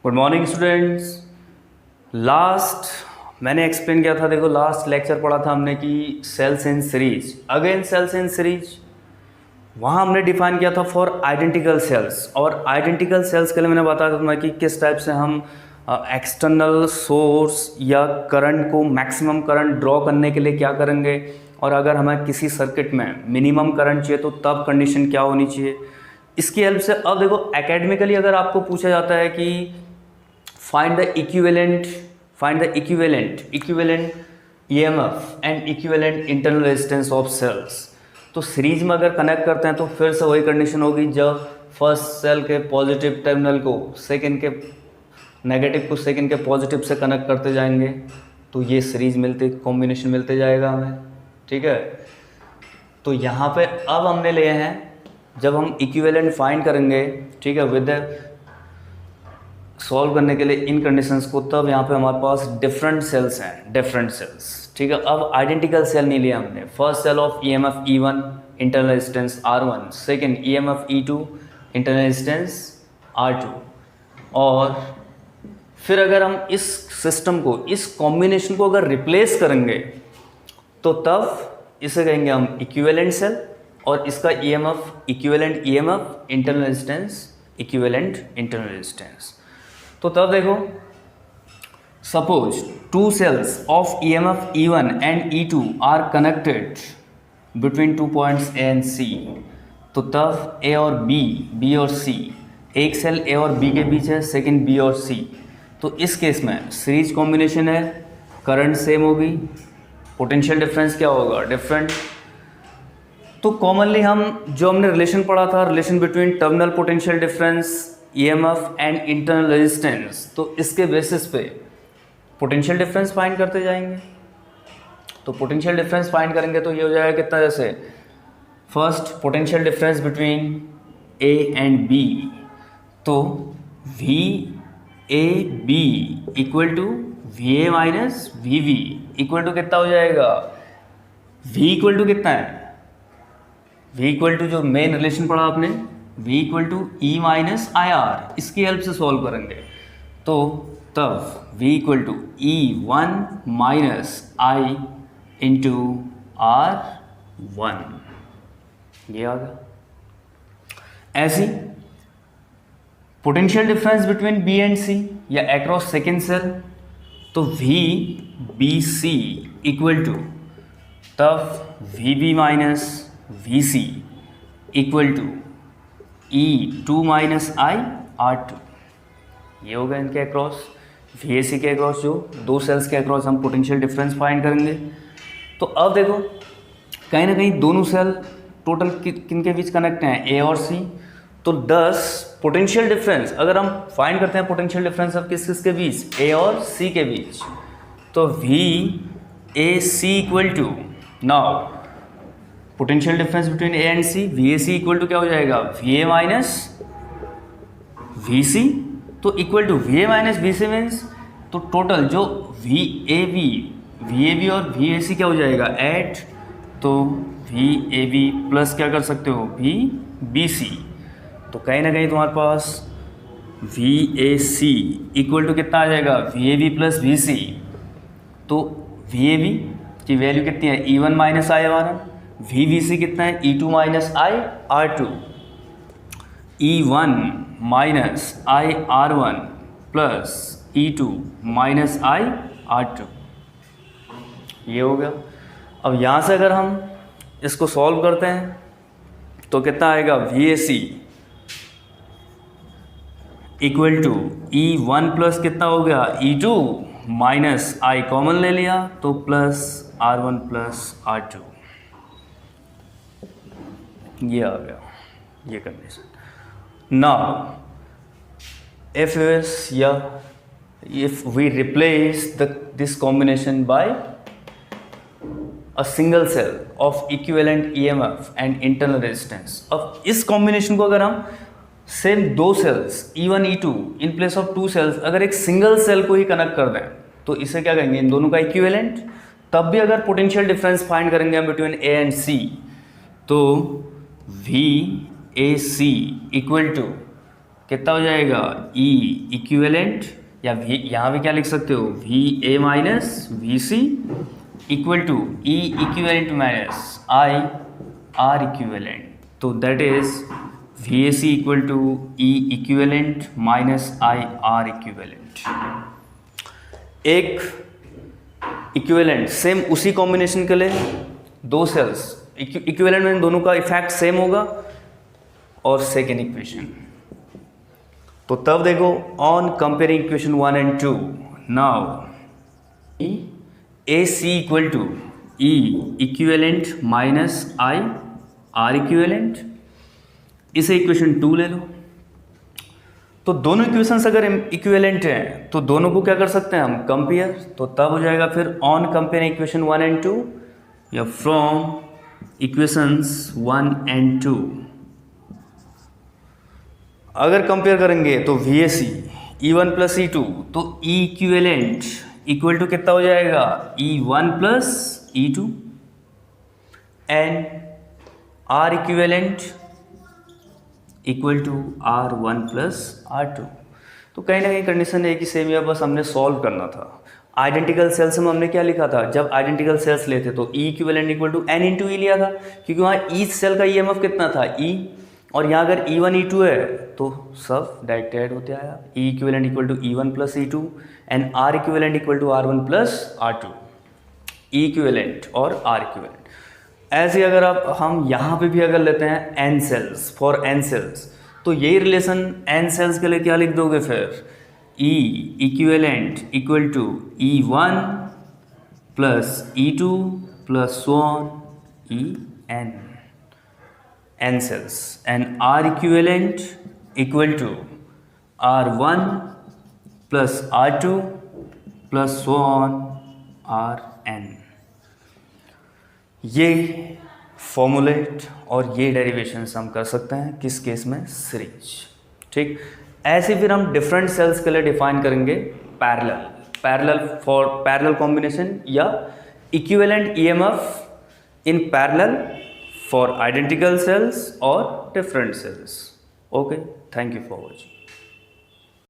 Good morning students. Last मैंने explain किया था, देखो लास्ट लेक्चर पढ़ा था हमने कि cells in series, again cells in series. वहाँ हमने डिफाइन किया था फॉर आइडेंटिकल सेल्स, और आइडेंटिकल सेल्स के लिए मैंने बताया था कि किस टाइप से हम एक्सटर्नल सोर्स या करंट को मैक्सिमम करंट ड्रॉ करने के लिए क्या करेंगे, और अगर हमें किसी सर्किट में मिनिमम करंट चाहिए तो तब कंडीशन क्या होनी चाहिए। इसकी हेल्प से अब देखो एकेडमिकली अगर आपको पूछा जाता है कि find the equivalent EMF and equivalent internal resistance of cells। तो सीरीज में अगर कनेक्ट करते हैं तो फिर से वही कंडीशन होगी, जब फर्स्ट सेल के पॉजिटिव टर्मिनल को सेकंड के नेगेटिव को सेकंड के पॉजिटिव से कनेक्ट करते जाएंगे तो ये सीरीज मिलते कॉम्बिनेशन मिलते जाएगा हमें। ठीक है, तो यहाँ पे अब हमने लिए हैं जब हम इक्विवेलेंट फाइंड करेंगे, ठीक है, विद सॉल्व करने के लिए इन कंडीशंस को, तब यहाँ पे हमारे पास डिफरेंट सेल्स हैं, डिफरेंट सेल्स। ठीक है, अब आइडेंटिकल सेल नहीं लिया हमने। First cell of EMF E1 internal resistance R1, second EMF E2 internal resistance R2, और फिर अगर हम इस सिस्टम को, इस कॉम्बिनेशन को अगर रिप्लेस करेंगे तो तब इसे कहेंगे हम इक्विवेलेंट सेल, और इसका EMF equivalent EMF internal resistance equivalent internal resistance. तो तब देखो, suppose two cells of EMF E1 and E2 are connected between 2 points A and C। तो तब A और B और C, एक सेल A और B के बीच है, सेकंड B और C। तो इस केस में सीरीज कॉम्बिनेशन है, करंट सेम होगी, पोटेंशियल डिफरेंस क्या होगा, डिफरेंट। तो कॉमनली हम जो हमने रिलेशन पढ़ा था, relation between terminal potential difference, EMF and internal resistance, तो इसके बेसिस पे पोटेंशियल डिफरेंस फाइंड करते जाएंगे। तो पोटेंशियल डिफरेंस फाइंड करेंगे तो ये हो जाएगा कितना, जैसे first potential difference between A and B, तो VAB equal to VA minus VB equal to कितना हो जाएगा, V इक्वल टू कितना है, V इक्वल टू जो मेन रिलेशन पढ़ा आपने, V equal to E minus IR, इसकी हेल्प से सॉल्व करेंगे। तो तब V equal to E1 minus I into R1, ये आ गया। ऐसी potential difference between B and C या अक्रॉस सेकेंड सेल, तो VBC इक्वल टू तब VB minus VC equal to E2 minus I R2। ये होगा इनके अक्रॉस, VAC के अक्रॉस, जो दो सेल्स के अक्रॉस हम पोटेंशियल डिफरेंस फाइंड करेंगे। तो अब देखो कहीं ना कहीं दोनों सेल टोटल किन के बीच कनेक्ट हैं, A और C। तो 10 पोटेंशियल डिफरेंस अगर हम फाइंड करते हैं, पोटेंशियल डिफरेंस अब किस किस के बीच, A और C के बीच, तो VAC equal to, now potential difference between A and C, VAC equal to क्या हो जाएगा, VA माइनस VC। तो equal to VA minus VC means, तो टोटल जो VAB और VAC क्या हो जाएगा, ऐड, तो VAB प्लस क्या कर सकते हो, VBC। तो कहीं ना कहीं तुम्हारे पास VAC इक्वल टू कितना आ जाएगा, VAB प्लस VC। तो VAB की वैल्यू कितनी है, E1 माइनस I हमारा, VBC कितना है, E2 minus I R2, E1 minus I R1 plus E2 minus I R2, ये हो गया। अब यहाँ से अगर हम इसको सॉल्व करते हैं तो कितना आएगा, VAC equal to E1 plus कितना हो गया, E2 माइनस I कॉमन ले लिया, तो प्लस R1 प्लस R2, ये आ गया ये condition. Now if we replace this combination by a single cell of equivalent EMF and internal resistance, अब इस कॉम्बिनेशन को अगर हम सेम दो cells E1 E2 in place of two cells अगर एक सिंगल सेल को ही कनेक्ट कर दें तो इसे क्या कहेंगे, इन दोनों का इक्विवेलेंट। तब भी अगर पोटेंशियल डिफरेंस फाइंड करेंगे हम बिटवीन A एंड C, तो VAC इक्वल टू कितना हो जाएगा E इक्विवेलेंट, या V यहाँ भी क्या लिख सकते हो VA minus VC equal to E equivalent minus I R equivalent, तो that is VAC equal to E equivalent minus I R equivalent. एक इक्विवेलेंट सेम उसी कॉम्बिनेशन के लिए दो सेल्स इक्विवेलेंट में दोनों का इफेक्ट सेम होगा, और सेकेंड इक्वेशन तो तब देखो on comparing equation 1 and 2 now AC equal to E equivalent minus I R equivalent, इसे इक्वेशन 2 ले लो। तो दोनों इक्वेशंस अगर इक्विवेलेंट हैं तो दोनों को क्या कर सकते हैं हम कंपेयर, तो तब हो जाएगा फिर ऑन कंपेयरिंग इक्वेशन 1 एंड 2 या फ्रॉम इक्वेशंस 1 एंड 2। अगर कंपेयर करेंगे तो VAC E1 प्लस E2, तो E इक्विवेलेंट इक्वल टू कितना हो जाएगा E1 plus E2 and R equivalent equal to R1 plus R2। तो कहीं ना कहीं कंडीशन है कि सेम या बस हमने सॉल्व करना था। आइडेंटिकल सेल्स में हमने क्या लिखा था, जब आइडेंटिकल सेल्स लेते तो E equivalent equal to N into E लिया था, क्योंकि वहाँ ईच सेल का EMF कितना था E, और यहाँ अगर E1 E2 है तो सब डायरेक्ट ऐड होते आया, E equivalent equal to E1 plus E2 and R equivalent equal to R1 plus R2, E equivalent और R इक्विवेलेंट। ऐसे अगर आप हम यहाँ पे भी अगर लेते हैं N cells for N cells, तो यही रिलेशन N सेल्स के लिए क्या लिख दोगे फिर E equivalent equal to E1 plus E2 plus so on EN N cells, and R equivalent equal to R1 plus R2 plus so on Rn। ये फॉर्मूलेट और ये डेरिवेशंस हम कर सकते हैं किस केस में, सीरीज। ठीक, ऐसे फिर हम डिफरेंट सेल्स के लिए डिफाइन करेंगे पैरेलल फॉर पैरेलल कॉम्बिनेशन या equivalent EMF in parallel for identical cells or different cells. Okay, thank you for watching.